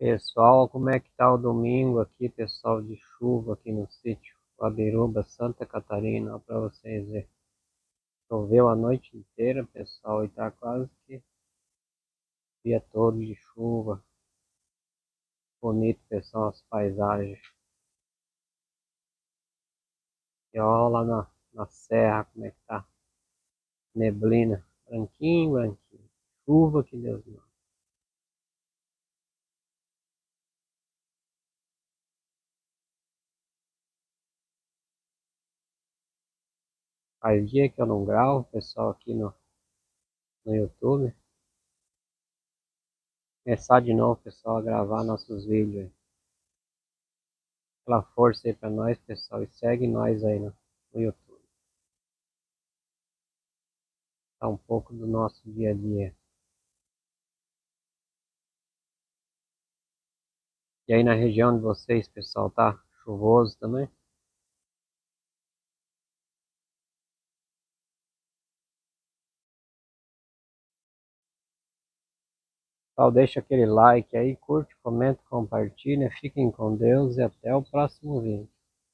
Pessoal, como é que tá o domingo aqui, pessoal, de chuva aqui no sítio Guabiruba, Santa Catarina, para vocês verem. Choveu a noite inteira, pessoal, e tá quase que o dia todo de chuva. Bonito, pessoal, as paisagens. E olha lá na serra como é que tá. Neblina, branquinho, branquinho. Chuva que Deus manda. Faz dia que eu não gravo, pessoal, aqui no YouTube. Começar de novo, pessoal, a gravar nossos vídeos aí. Aquela força aí pra nós, pessoal, e segue nós aí no YouTube. Tá um pouco do nosso dia a dia. E aí na região de vocês, pessoal, tá chuvoso também? Pessoal, deixa aquele like aí, curte, comenta, compartilha. Fiquem com Deus e até o próximo vídeo.